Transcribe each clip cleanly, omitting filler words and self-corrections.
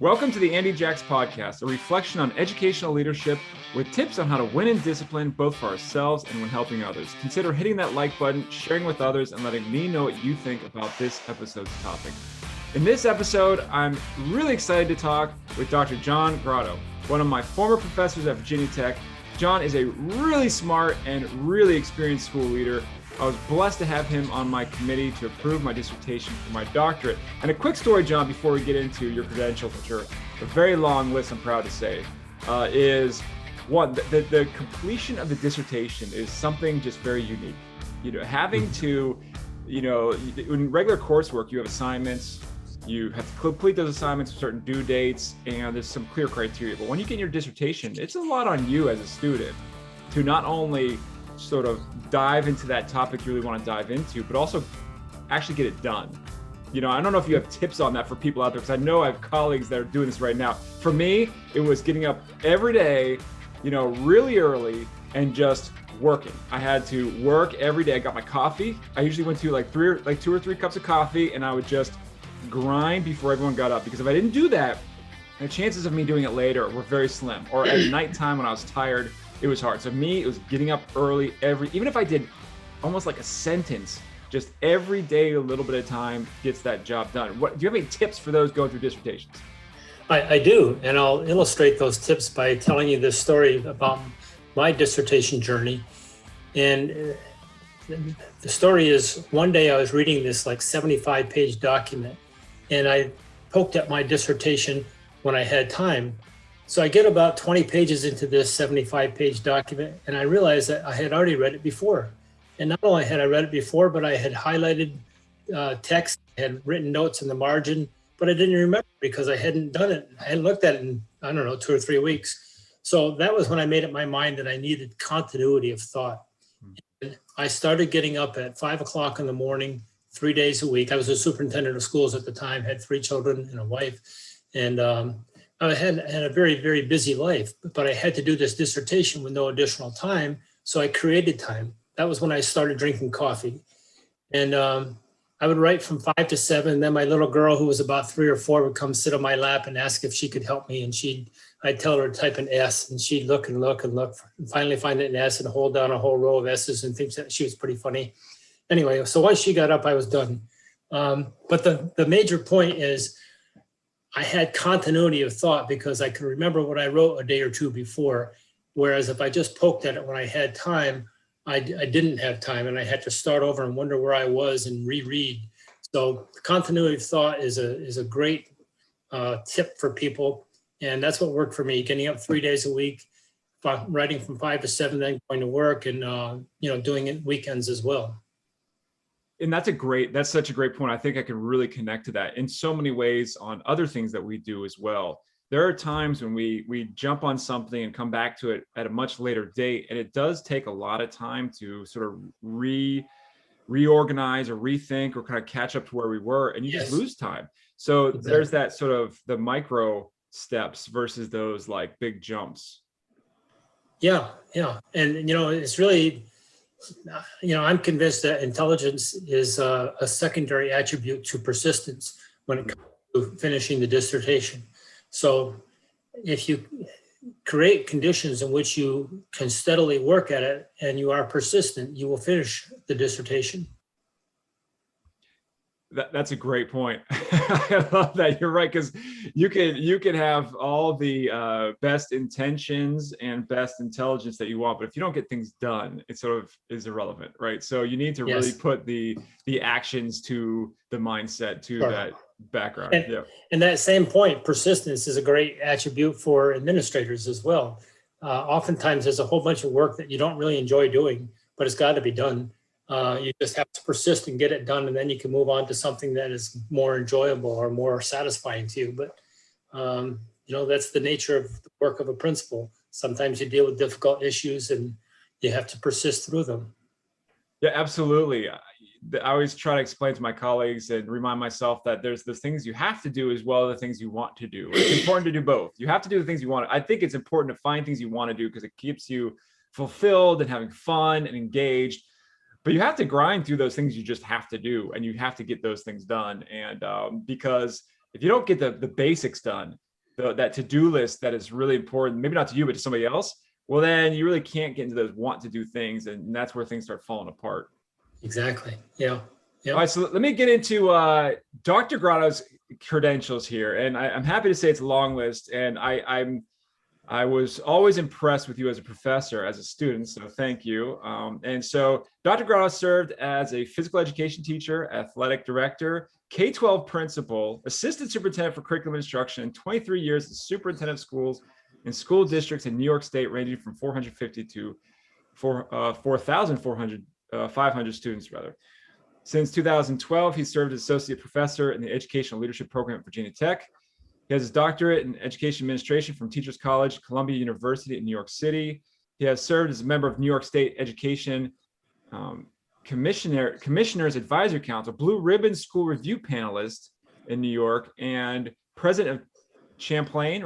Welcome to the Andy Jacks Podcast, a reflection on educational leadership with tips on how to win in discipline, both for ourselves and when helping others. Consider hitting that like button, sharing with others, and letting me know what you think about this episode's topic. In this episode, I'm really excited to talk with Dr. John Gratto, one of my former professors at Virginia Tech. John is a really smart and really experienced school leader. I was blessed to have him on my committee to approve my dissertation for my doctorate. And a quick story, John, before we get into your credentials, which are a very long list, I'm proud to say, is one, the completion of the dissertation is something just very unique. You know, having to, in regular coursework, you have assignments, you have to complete those assignments with certain due dates, and there's some clear criteria. But when you get your dissertation, it's a lot on you as a student to not only sort of dive into that topic you really want to dive into, but also actually get it done. You know, I don't know if you have tips on that for people out there, because I know I have colleagues that are doing this right now. For me, it was getting up every day, really early and just working. I had to work every day. I got my coffee. I usually went to like two or three cups of coffee, and I would just grind before everyone got up, because if I didn't do that, the chances of me doing it later were very slim. Or at nighttime when I was tired, it was hard. So me, it was getting up early even if I did almost like a sentence, just every day, a little bit of time gets that job done. Do you have any tips for those going through dissertations? I do, and I'll illustrate those tips by telling you this story about my dissertation journey. And the story is, one day I was reading this like 75-page document, and I poked at my dissertation when I had time. So I get about 20 pages into this 75-page document, and I realized that I had already read it before. And not only had I read it before, but I had highlighted text, had written notes in the margin, but I didn't remember because I hadn't done it. I hadn't looked at it in, 2 or 3 weeks. So that was when I made up my mind that I needed continuity of thought. And I started getting up at 5 o'clock in the morning, 3 days a week. I was a superintendent of schools at the time, had 3 children and a wife. And I had a very, very busy life, but I had to do this dissertation with no additional time. So I created time. That was when I started drinking coffee. And I would write from 5 to 7. And then my little girl, who was about 3 or 4, would come sit on my lap and ask if she could help me. And I'd tell her to type an S, and she'd look and look and look, and finally find an S and hold down a whole row of S's and things. That she was pretty funny. Anyway, so once she got up, I was done. But the major point is, I had continuity of thought because I could remember what I wrote a day or two before. Whereas if I just poked at it when I had time, I didn't have time, and I had to start over and wonder where I was and reread. So continuity of thought is a great tip for people. And that's what worked for me, getting up 3 days a week, writing from 5 to 7, then going to work, and doing it weekends as well. And that's such a great point. I think I can really connect to that in so many ways on other things that we do as well. There are times when we jump on something and come back to it at a much later date, and it does take a lot of time to sort of reorganize or rethink or kind of catch up to where we were, and you just lose time. So exactly. There's that sort of the micro steps versus those like big jumps. Yeah. And, it's really, I'm convinced that intelligence is a secondary attribute to persistence when it comes to finishing the dissertation. So if you create conditions in which you can steadily work at it and you are persistent, you will finish the dissertation. That's a great point. I love that. You're right, because you can have all the best intentions and best intelligence that you want, but if you don't get things done, it sort of is irrelevant, right? So you need to really put the actions to the mindset, to that background. And that same point, persistence is a great attribute for administrators as well. Oftentimes there's a whole bunch of work that you don't really enjoy doing, but it's got to be done. You just have to persist and get it done, and then you can move on to something that is more enjoyable or more satisfying to you. But, that's the nature of the work of a principal. Sometimes you deal with difficult issues and you have to persist through them. Yeah, absolutely. I always try to explain to my colleagues and remind myself that there's the things you have to do as well as the things you want to do. It's important to do both. You have to do the things you want. I think it's important to find things you want to do because it keeps you fulfilled and having fun and engaged. But you have to grind through those things you just have to do, and you have to get those things done. And because if you don't get the basics done, that to-do list that is really important, maybe not to you, but to somebody else, well, then you really can't get into those want to do things. And that's where things start falling apart. Exactly. Yeah. All right, so let me get into Dr. Gratto's credentials here. And I'm happy to say it's a long list. And I was always impressed with you as a professor, as a student, so thank you. And so Dr. Gratto served as a physical education teacher, athletic director, K-12 principal, assistant superintendent for curriculum instruction, and 23 years as superintendent of schools in school districts in New York State, ranging from 450 to 4,400, 500 students, rather. Since 2012, he served as associate professor in the educational leadership program at Virginia Tech. He has his doctorate in education administration from Teachers College, Columbia University in New York City. He has served as a member of New York State Education Commissioners Advisory Council, Blue Ribbon School Review panelist in New York, and president of Champlain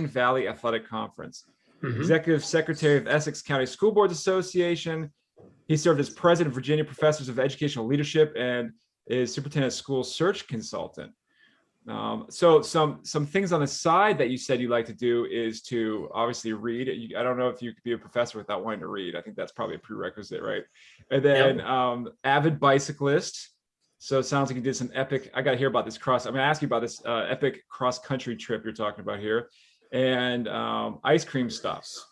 Valley Athletic Conference. Executive secretary of Essex County School Boards Association. He served as president of Virginia Professors of Educational Leadership and is superintendent school search consultant. So some things on the side that you said you like to do is to obviously read. I don't know if you could be a professor without wanting to read. I think that's probably a prerequisite, right? And then avid bicyclist. So it sounds like you did some epic. I got to hear about this I'm going to ask you about this epic cross country trip you're talking about here, and ice cream stops.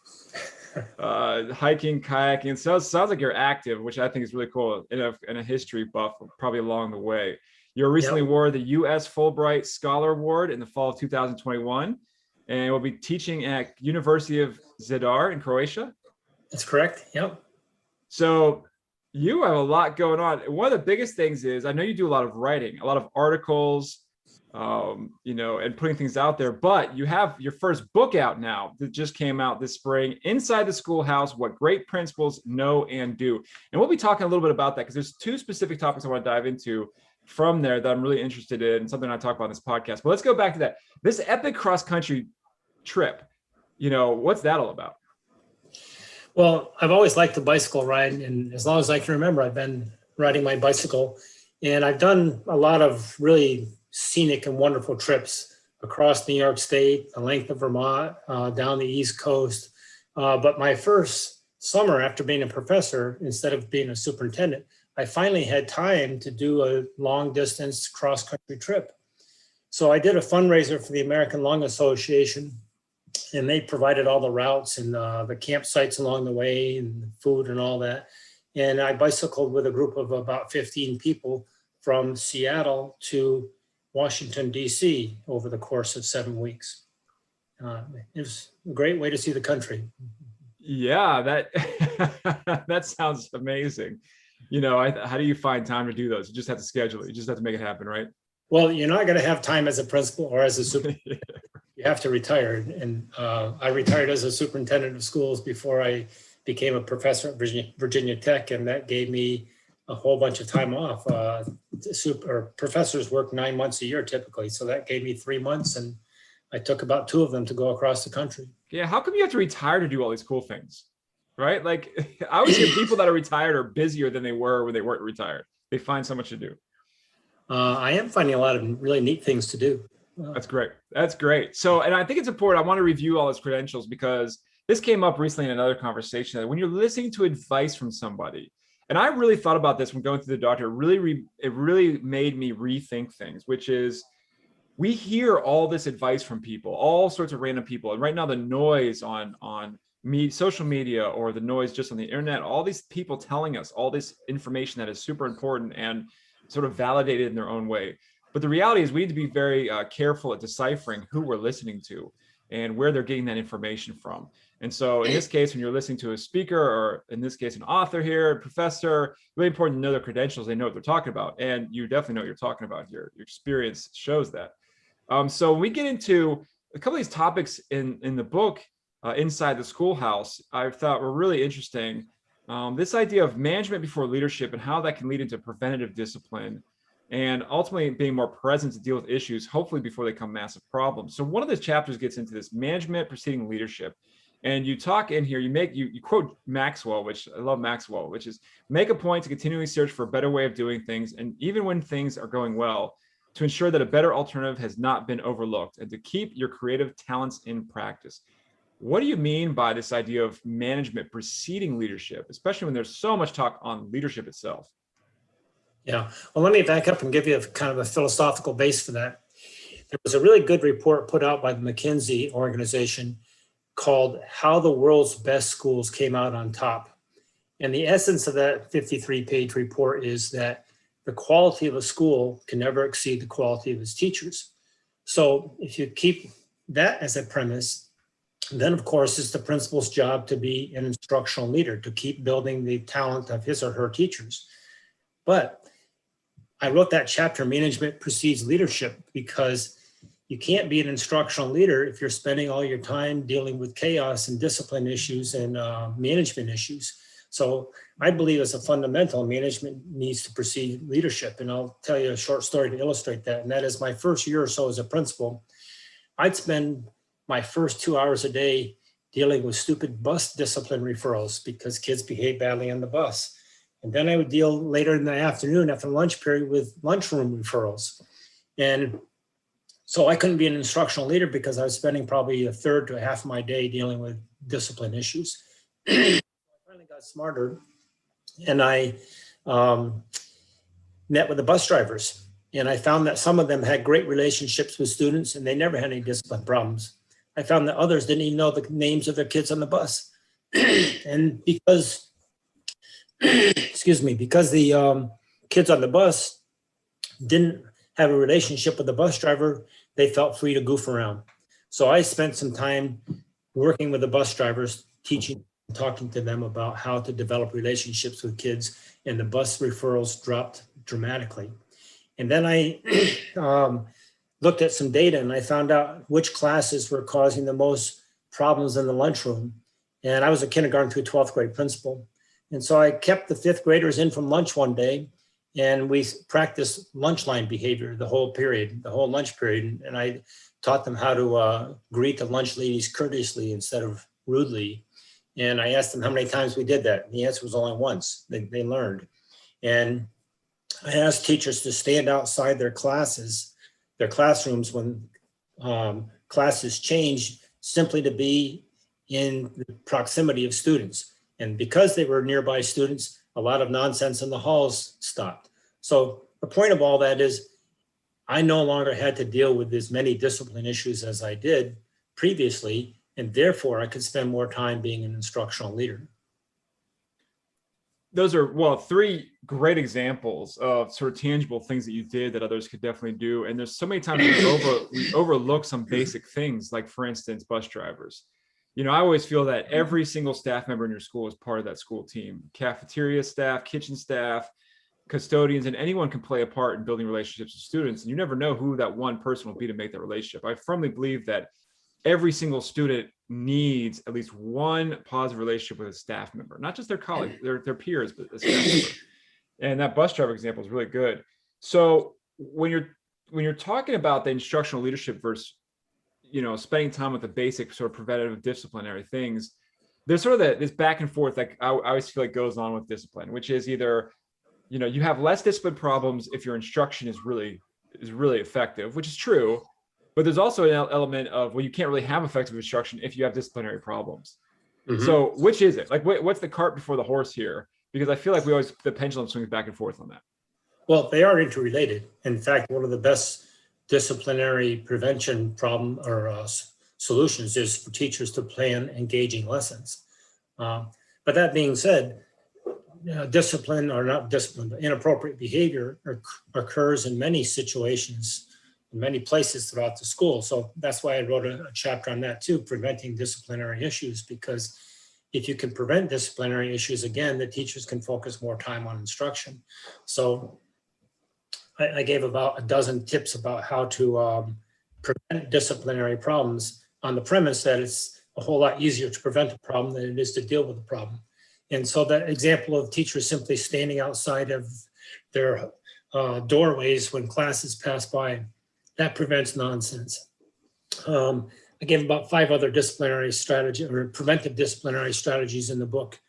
Hiking, kayaking. So it sounds like you're active, which I think is really cool, in a history buff probably along the way. You were recently awarded the U.S. Fulbright Scholar Award in the fall of 2021, and will be teaching at University of Zadar in Croatia. That's correct. Yep. So you have a lot going on. One of the biggest things is, I know you do a lot of writing, a lot of articles, and putting things out there, but you have your first book out now that just came out this spring, Inside the Schoolhouse, What Great Principals Know and Do. And we'll be talking a little bit about that, because there's two specific topics I want to dive into from there that I'm really interested in, something I talk about in this podcast. But let's go back to that. This epic cross-country trip, what's that all about? Well, I've always liked to bicycle ride, and as long as I can remember, I've been riding my bicycle, and I've done a lot of really scenic and wonderful trips across New York State, the length of Vermont, down the East Coast. But my first summer after being a professor, instead of being a superintendent, I finally had time to do a long distance cross country trip. So I did a fundraiser for the American Lung Association, and they provided all the routes and the campsites along the way and food and all that. And I bicycled with a group of about 15 people from Seattle to Washington, D.C. over the course of 7 weeks. It was a great way to see the country. Yeah, that sounds amazing. How do you find time to do those? You just have to schedule it. You just have to make it happen, right? Well, you're not going to have time as a principal or as a superintendent. You have to retire. And I retired as a superintendent of schools before I became a professor at Virginia Tech, and that gave me a whole bunch of time off. Professors work 9 months a year typically, so that gave me 3 months, and I took about 2 of them to go across the country. Yeah, how come you have to retire to do all these cool things, right? Like, I always hear people that are retired are busier than they were when they weren't retired. They find so much to do. I am finding a lot of really neat things to do. That's great. So, and I think it's important, I want to review all his credentials, because this came up recently in another conversation, that when you're listening to advice from somebody, and I really thought about this when going through the doctor, it really made me rethink things, which is, we hear all this advice from people, all sorts of random people. And right now, the noise on social media, or the noise just on the internet, all these people telling us all this information that is super important and sort of validated in their own way. But the reality is, we need to be very careful at deciphering who we're listening to and where they're getting that information from. And so in this case, when you're listening to a speaker, or in this case, an author here, a professor, really important to know their credentials. They know what they're talking about. And you definitely know what you're talking about here. Your experience shows that. So when we get into a couple of these topics in the book, Inside the Schoolhouse, I thought were really interesting. This idea of management before leadership, and how that can lead into preventative discipline, and ultimately being more present to deal with issues, hopefully before they become massive problems. So one of the chapters gets into this management preceding leadership. And you talk in here, you quote Maxwell, which I love Maxwell, which is, make a point to continually search for a better way of doing things. And even when things are going well, to ensure that a better alternative has not been overlooked and to keep your creative talents in practice. What do you mean by this idea of management preceding leadership, especially when there's so much talk on leadership itself? Yeah. Well, let me back up and give you a kind of a philosophical base for that. There was a really good report put out by the McKinsey organization called How the World's Best Schools Came Out on Top. And the essence of that 53-page report is that the quality of a school can never exceed the quality of its teachers. So if you keep that as a premise, then of course it's the principal's job to be an instructional leader, to keep building the talent of his or her teachers. But I wrote that chapter, Management Precedes Leadership, because you can't be an instructional leader if you're spending all your time dealing with chaos and discipline issues and management issues. So I believe as a fundamental, management needs to precede leadership. And I'll tell you a short story to illustrate that. And that is my first year or so as a principal, I'd spend my first 2 hours a day dealing with stupid bus discipline referrals because kids behave badly on the bus. And then I would deal later in the afternoon after lunch period with lunchroom referrals. And so I couldn't be an instructional leader because I was spending probably a third to a half of my day dealing with discipline issues. I finally got smarter and I met with the bus drivers. And I found that some of them had great relationships with students and they never had any discipline problems. I found that others didn't even know the names of their kids on the bus. And because because the kids on the bus didn't have a relationship with the bus driver, they felt free to goof around. So I spent some time working with the bus drivers, teaching, talking to them about how to develop relationships with kids, and the bus referrals dropped dramatically. And then I looked at some data and I found out which classes were causing the most problems in the lunchroom. And I was a kindergarten through 12th grade principal. And so I kept the 5th graders in from lunch one day and we practiced lunch line behavior the whole lunch period. And I taught them how to greet the lunch ladies courteously instead of rudely. And I asked them how many times we did that. And the answer was only once. They learned. And I asked teachers to stand outside their classrooms when classes change, simply to be in the proximity of students. And because they were nearby students, a lot of nonsense in the halls stopped. So the point of all that is I no longer had to deal with as many discipline issues as I did previously, and therefore I could spend more time being an instructional leader. Those are, well, 3 great examples of sort of tangible things that you did that others could definitely do. And there's so many times we overlook some basic things, like for instance, bus drivers. You know, I always feel that every single staff member in your school is part of that school team. Cafeteria staff, kitchen staff, custodians, and anyone can play a part in building relationships with students. And you never know who that one person will be to make that relationship. I firmly believe that every single student needs at least one positive relationship with a staff member, not just their colleagues, their peers, but a staff member. And that bus driver example is really good. So when you're talking about the instructional leadership versus, you know, spending time with the basic sort of preventative disciplinary things, there's sort of this back and forth that I always feel like goes on with discipline, which is either, you know, you have less discipline problems if your instruction is really effective, which is true. But there's also an element of, well, you can't really have effective instruction if you have disciplinary problems. Mm-hmm. So which is it? Like, what's the cart before the horse here? Because I feel like the pendulum swings back and forth on that. Well, they are interrelated. In fact, one of the best disciplinary prevention solutions is for teachers to plan engaging lessons. But that being said, discipline or not discipline, but inappropriate behavior occurs in many situations, in many places throughout the school. So that's why I wrote a chapter on that too, preventing disciplinary issues, because if you can prevent disciplinary issues, again, the teachers can focus more time on instruction. So I gave about a dozen tips about how to prevent disciplinary problems on the premise that it's a whole lot easier to prevent a problem than it is to deal with the problem. And so that example of teachers simply standing outside of their doorways when classes pass by, that prevents nonsense. I gave about 5 other disciplinary strategy or preventive disciplinary strategies in the book,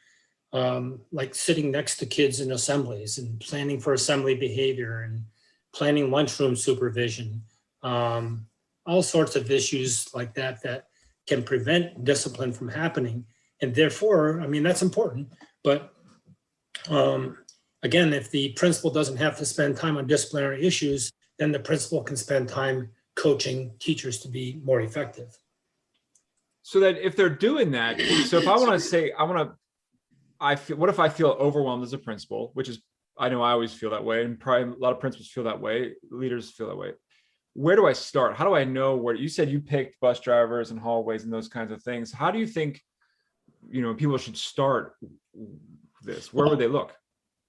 like sitting next to kids in assemblies and planning for assembly behavior and planning lunchroom supervision, all sorts of issues like that that can prevent discipline from happening. And therefore, I mean, that's important. But again, if the principal doesn't have to spend time on disciplinary issues, then the principal can spend time coaching teachers to be more effective. So that if they're doing that, so if I want to say, what if I feel overwhelmed as a principal, which is, I know I always feel that way, and probably a lot of principals feel that way, leaders feel that way. Where do I start? How do I know where? You said you picked bus drivers and hallways and those kinds of things. How do you think, people should start this? Where would they look?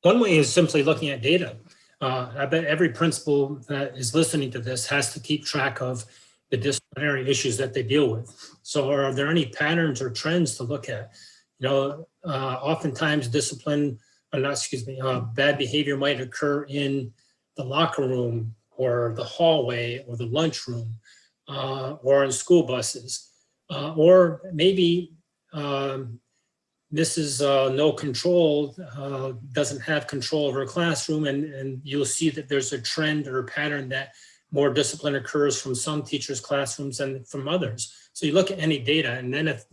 One way is simply looking at data. I bet every principal that is listening to this has to keep track of the disciplinary issues that they deal with. So are there any patterns or trends to look at? Oftentimes bad behavior might occur in the locker room or the hallway or the lunchroom or in school buses. Or maybe this is no control, doesn't have control over a classroom, and you'll see that there's a trend or a pattern that more discipline occurs from some teachers' classrooms than from others. So you look at any data, and then if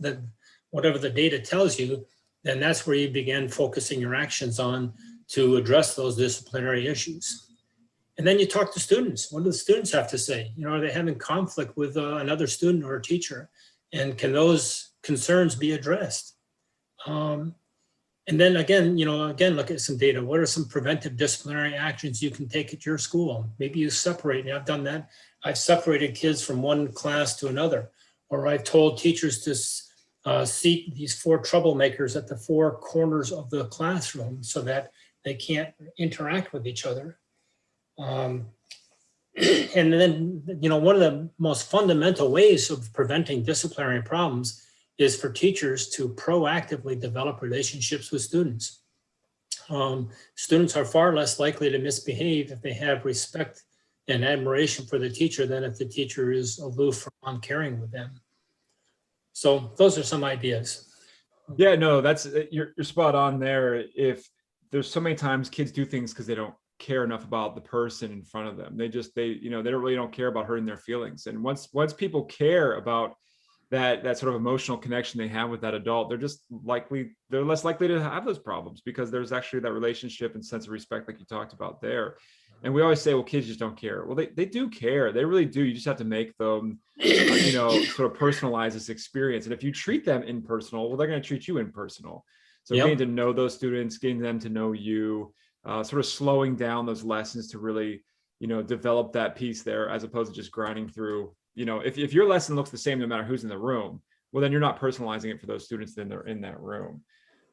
whatever the data tells you, then that's where you begin focusing your actions on to address those disciplinary issues. And then you talk to students. What do the students have to say? Are they having conflict with another student or a teacher? And can those concerns be addressed? And then again, look at some data. What are some preventive disciplinary actions you can take at your school? Maybe you separate. I've done that. I've separated kids from one class to another, or I've told teachers to seat these 4 troublemakers at the 4 corners of the classroom so that they can't interact with each other. And then, one of the most fundamental ways of preventing disciplinary problems is for teachers to proactively develop relationships with students. Students are far less likely to misbehave if they have respect and admiration for the teacher than if the teacher is aloof or uncaring with them. So those are some ideas. Yeah, no, that's you're spot on there. If there's so many times kids do things because they don't care enough about the person in front of them. They don't care about hurting their feelings. And once people care about that sort of emotional connection they have with that adult, they're less likely to have those problems because there's actually that relationship and sense of respect like you talked about there. And we always say, well, kids just don't care. Well, they do care. They really do. You just have to make them, sort of personalize this experience. And if you treat them impersonal, well, they're going to treat you impersonal. So getting to know those students, getting them to know you, sort of slowing down those lessons to really, develop that piece there, as opposed to just grinding through. If your lesson looks the same no matter who's in the room, well, then you're not personalizing it for those students that are in that room.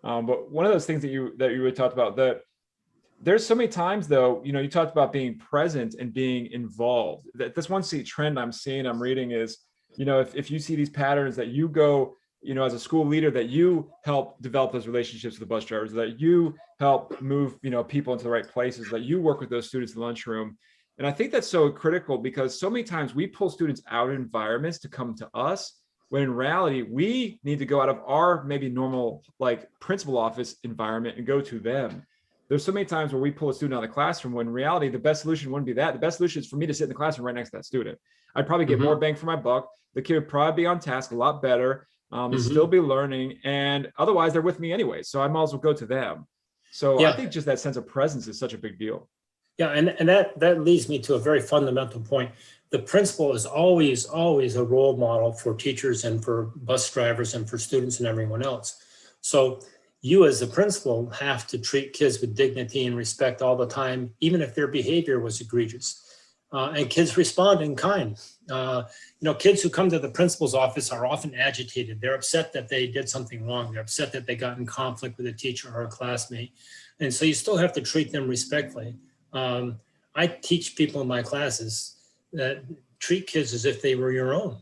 But one of those things that you really talked about, that there's so many times though, you talked about being present and being involved. This one trend I'm reading is, if you see these patterns that you go, as a school leader, that you help develop those relationships with the bus drivers, that you help move, people into the right places, that you work with those students in the lunchroom. And I think that's so critical because so many times we pull students out of environments to come to us, when in reality, we need to go out of our maybe normal, like principal office environment and go to them. There's so many times where we pull a student out of the classroom when in reality, the best solution wouldn't be that. The best solution is for me to sit in the classroom right next to that student. I'd probably get more bang for my buck. The kid would probably be on task a lot better. They'd still be learning. And otherwise they're with me anyway. So I might as well go to them. So I think just that sense of presence is such a big deal. Yeah, and that leads me to a very fundamental point. The principal is always a role model for teachers and for bus drivers and for students and everyone else. So you as the principal have to treat kids with dignity and respect all the time, even if their behavior was egregious. And kids respond in kind. Kids who come to the principal's office are often agitated. They're upset that they did something wrong. They're upset that they got in conflict with a teacher or a classmate. And so you still have to treat them respectfully. I teach people in my classes that treat kids as if they were your own.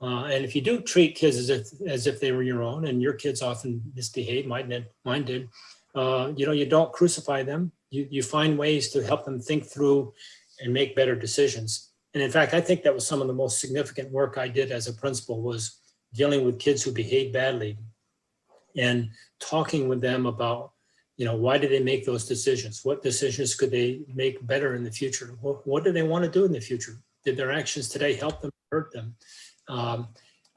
And if you do treat kids as if they were your own, and your kids often misbehave, mine did, you don't crucify them. You find ways to help them think through and make better decisions. And in fact, I think that was some of the most significant work I did as a principal, was dealing with kids who behave badly and talking with them about, Why did they make those decisions? What decisions could they make better in the future? What do they want to do in the future? Did their actions today help them or hurt them?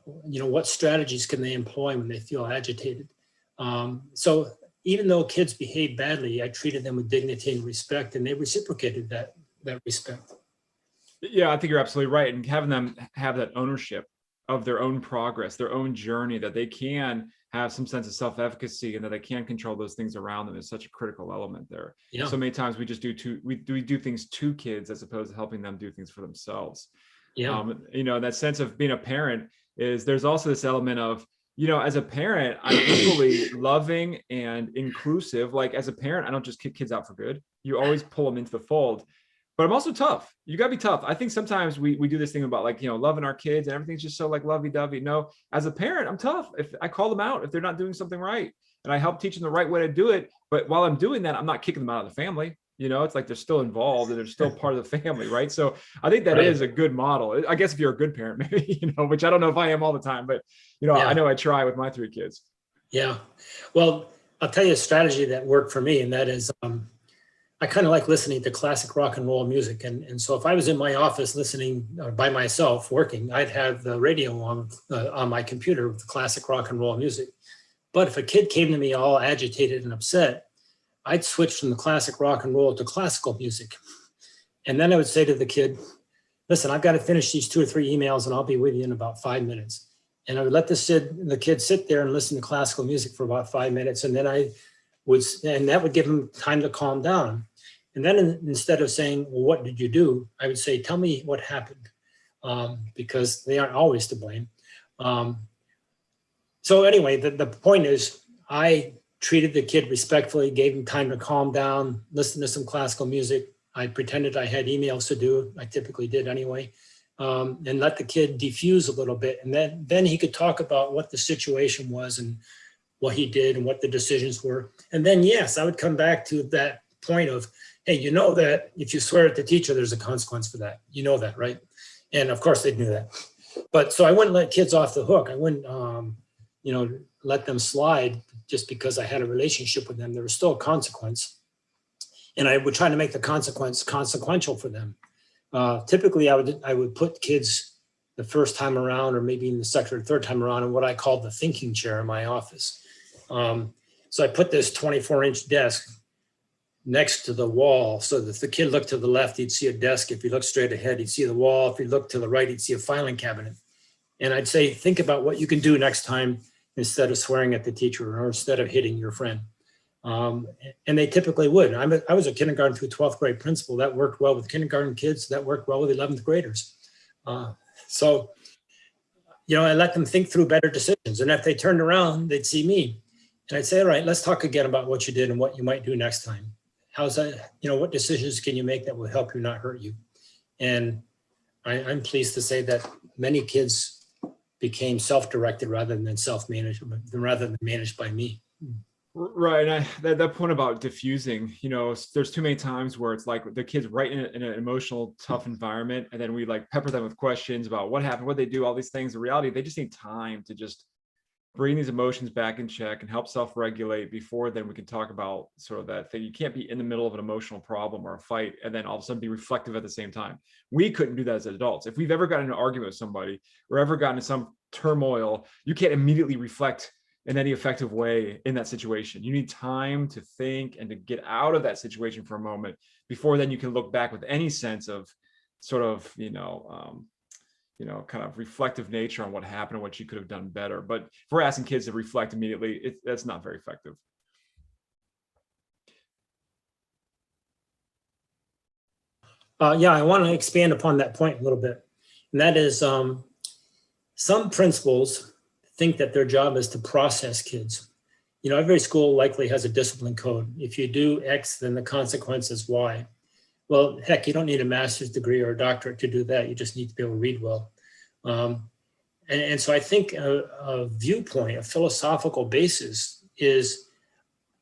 What strategies can they employ when they feel agitated? So even though kids behave badly, I treated them with dignity and respect, and they reciprocated that respect. Yeah, I think you're absolutely right. And having them have that ownership of their own progress, their own journey, that they can have some sense of self-efficacy and that they can control those things around them is such a critical element there. Yeah. So many times we just do things to kids as opposed to helping them do things for themselves. Yeah. That sense of being a parent there's also this element of, as a parent, I'm equally loving and inclusive. Like as a parent, I don't just kick kids out for good. You always pull them into the fold. But I'm also tough. You got to be tough. I think sometimes we do this thing about like, loving our kids and everything's just so like lovey-dovey. No, as a parent, I'm tough. If I call them out, if they're not doing something right, and I help teach them the right way to do it. But while I'm doing that, I'm not kicking them out of the family. It's like they're still involved and they're still part of the family, right? So I think that is a good model. I guess if you're a good parent, maybe, which I don't know if I am all the time, but, I know I try with my 3 kids. Yeah. Well, I'll tell you a strategy that worked for me, and that is I kind of like listening to classic rock and roll music. And so if I was in my office listening by myself working, I'd have the radio on my computer with the classic rock and roll music. But if a kid came to me all agitated and upset, I'd switch from the classic rock and roll to classical music. And then I would say to the kid, listen, I've got to finish these 2 or 3 emails and I'll be with you in about 5 minutes. And I would let the kid sit there and listen to classical music for about 5 minutes. And then that would give him time to calm down. And then instead of saying, well, what did you do? I would say, tell me what happened, because they aren't always to blame. So anyway, the point is I treated the kid respectfully, gave him time to calm down, listen to some classical music. I pretended I had emails to do. I typically did anyway, and let the kid diffuse a little bit. And then he could talk about what the situation was and what he did and what the decisions were. And then, yes, I would come back to that point of, hey, that if you swear at the teacher, there's a consequence for that. You know that, right? And of course they knew that. But so I wouldn't let kids off the hook. I wouldn't, let them slide just because I had a relationship with them. There was still a consequence. And I would try to make the consequence consequential for them. Typically, I would put kids the first time around, or maybe in the second or third time around, in what I called the thinking chair in my office. So I put this 24-inch desk next to the wall, so that if the kid looked to the left, he'd see a desk. If he looked straight ahead, he'd see the wall. If he looked to the right, he'd see a filing cabinet. And I'd say, think about what you can do next time instead of swearing at the teacher or instead of hitting your friend. And they typically would. I was a kindergarten through 12th grade principal. That worked well with kindergarten kids. That worked well with 11th graders. So I let them think through better decisions. And if they turned around, they'd see me. And I'd say, all right, let's talk again about what you did and what you might do next time. How's that? What decisions can you make that will help you, not hurt you? And I'm pleased to say that many kids became self-directed rather than self-managed, rather than managed by me. Right. And that point about diffusing, there's too many times where it's like the kids right in an emotional, tough environment. And then we like pepper them with questions about what happened, what they do, all these things. In reality, they just need time to just bring these emotions back in check and help self-regulate before then we can talk about sort of that thing. You can't be in the middle of an emotional problem or a fight and then all of a sudden be reflective at the same time. We couldn't do that as adults. If we've ever gotten in an argument with somebody or ever gotten in some turmoil, you can't immediately reflect in any effective way in that situation. You need time to think and to get out of that situation for a moment before then you can look back with any sense of sort of, kind of reflective nature on what happened and what you could have done better. But if we're asking kids to reflect immediately, that's not very effective. I want to expand upon that point a little bit. And that is some principals think that their job is to process kids. Every school likely has a discipline code. If you do X, then the consequence is Y. Well, heck, you don't need a master's degree or a doctorate to do that. You just need to be able to read well. And so I think a viewpoint, a philosophical basis is,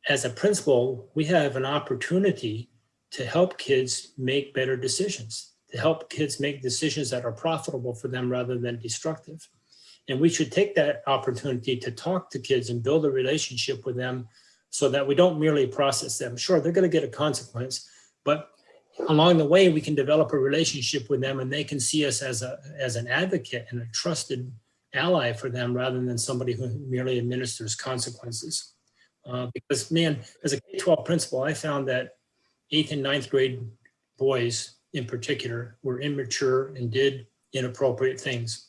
as a principal, we have an opportunity to help kids make better decisions, to help kids make decisions that are profitable for them rather than destructive. And we should take that opportunity to talk to kids and build a relationship with them so that we don't merely process them. Sure, they're going to get a consequence, but along the way, we can develop a relationship with them, and they can see us as an advocate and a trusted ally for them, rather than somebody who merely administers consequences. Because, man, as a K-12 principal, I found that 8th and 9th grade boys in particular were immature and did inappropriate things.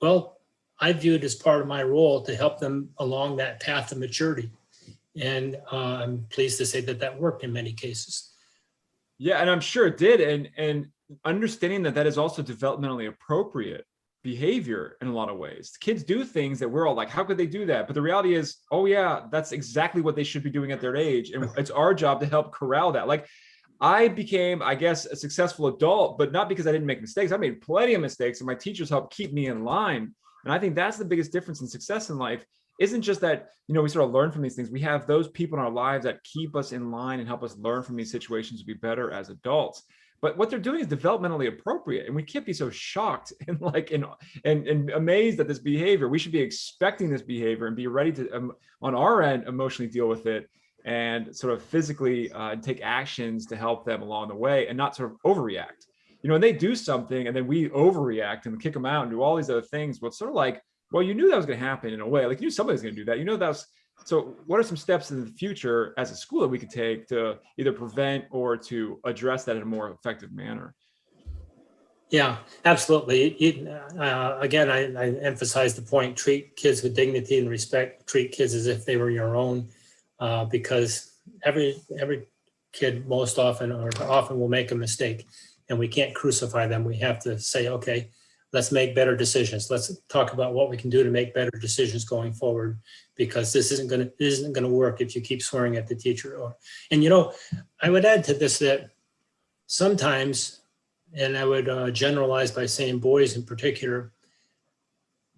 Well, I viewed as part of my role to help them along that path of maturity. And I'm pleased to say that that worked in many cases. Yeah, and I'm sure it did. And understanding that is also developmentally appropriate behavior in a lot of ways. Kids do things that we're all like, how could they do that? But the reality is, oh yeah, that's exactly what they should be doing at their age. And it's our job to help corral that. Like, I became, I guess, a successful adult, but not because I didn't make mistakes. I made plenty of mistakes, and my teachers helped keep me in line. And I think that's the biggest difference in success in life. Isn't just that, we sort of learn from these things. We have those people in our lives that keep us in line and help us learn from these situations to be better as adults. But what they're doing is developmentally appropriate, and we can't be so shocked and amazed at this behavior. We should be expecting this behavior and be ready to, on our end, emotionally deal with it and sort of physically take actions to help them along the way, and not sort of overreact. When they do something and then we overreact and kick them out and do all these other things, well, it's sort of like, well, you knew that was going to happen in a way. Like, you knew somebody's going to do that. That was. So what are some steps in the future as a school that we could take to either prevent or to address that in a more effective manner? Yeah, absolutely. Again, I emphasize the point: treat kids with dignity and respect. Treat kids as if they were your own, because every kid most often will make a mistake, and we can't crucify them. We have to say, okay, let's make better decisions. Let's talk about what we can do to make better decisions going forward, because this isn't going to work if you keep swearing at the teacher. And I would add to this that sometimes, and I would generalize by saying boys in particular,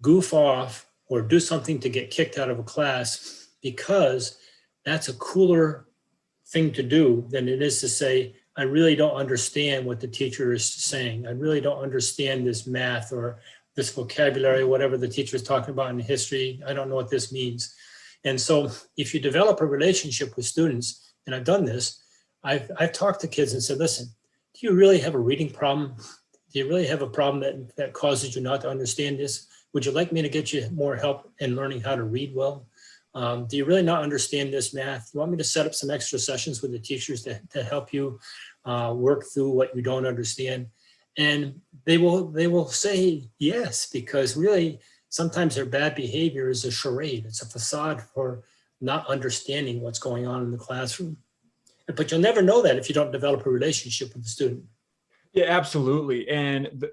goof off or do something to get kicked out of a class because that's a cooler thing to do than it is to say, I really don't understand what the teacher is saying. I really don't understand this math or this vocabulary, whatever the teacher is talking about in history. I don't know what this means. And so if you develop a relationship with students, and I've done this, I've talked to kids and said, listen, do you really have a reading problem? Do you really have a problem that causes you not to understand this? Would you like me to get you more help in learning how to read well? Do you really not understand this math? You want me to set up some extra sessions with the teachers to help you work through what you don't understand? And they will say yes, because really sometimes their bad behavior is a charade. It's a facade for not understanding what's going on in the classroom. But you'll never know that if you don't develop a relationship with the student. Yeah, absolutely. And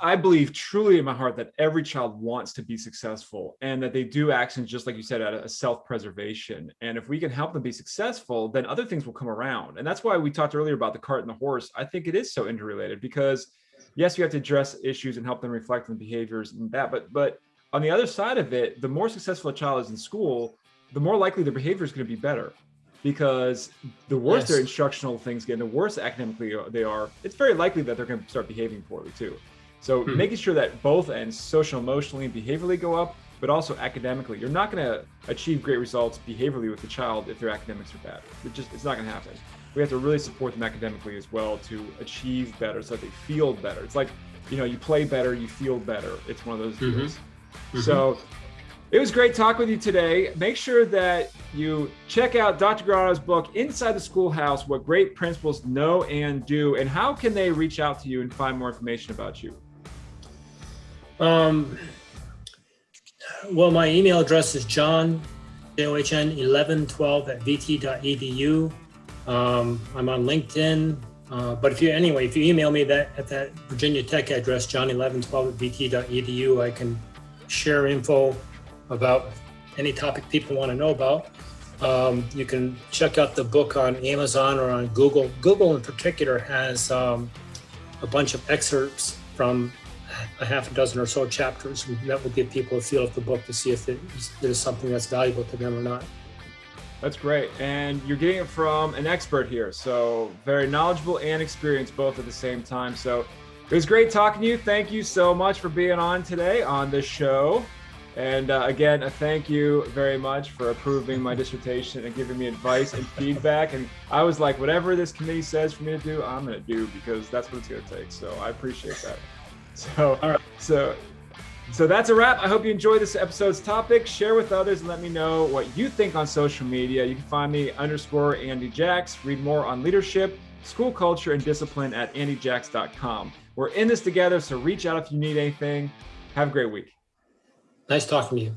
I believe truly in my heart that every child wants to be successful, and that they do actions, just like you said, out of self-preservation. And if we can help them be successful, then other things will come around. And that's why we talked earlier about the cart and the horse. I think it is so interrelated, because yes, you have to address issues and help them reflect on behaviors and that, but on the other side of it, the more successful a child is in school, the more likely their behavior is going to be better. Because the worse their instructional things get, the worse academically they are, it's very likely that they're going to start behaving poorly too. So making sure that both ends, social, emotionally, and behaviorally, go up, but also academically. You're not going to achieve great results behaviorally with the child if their academics are bad. It's not going to happen. We have to really support them academically as well to achieve better, so that they feel better. It's like, you play better, you feel better. It's one of those deals. So it was great talking with you today. Make sure that you check out Dr. Gratto's book, Inside the Schoolhouse, What Great Principals Know and Do. And how can they reach out to you and find more information about you? Well, my email address is john1112@vt.edu. I'm on LinkedIn. But if you email me at that Virginia Tech address, john1112@vt.edu, I can share info about any topic people want to know about. You can check out the book on Amazon or on Google. Google in particular has a bunch of excerpts from a half a dozen or so chapters, and that will give people a feel of the book to see if it is something that's valuable to them or not. That's great. And you're getting it from an expert here. So very knowledgeable and experienced both at the same time. So it was great talking to you. Thank you so much for being on today on the show. And again, thank you very much for approving my dissertation and giving me advice and feedback. And I was like, whatever this committee says for me to do, I'm going to do, because that's what it's going to take. So I appreciate that. So, all right. So that's a wrap. I hope you enjoyed this episode's topic. Share with others and let me know what you think on social media. You can find me _Andy Jax. Read more on leadership, school culture, and discipline at andyjax.com. We're in this together, so reach out if you need anything. Have a great week. Nice talking to you.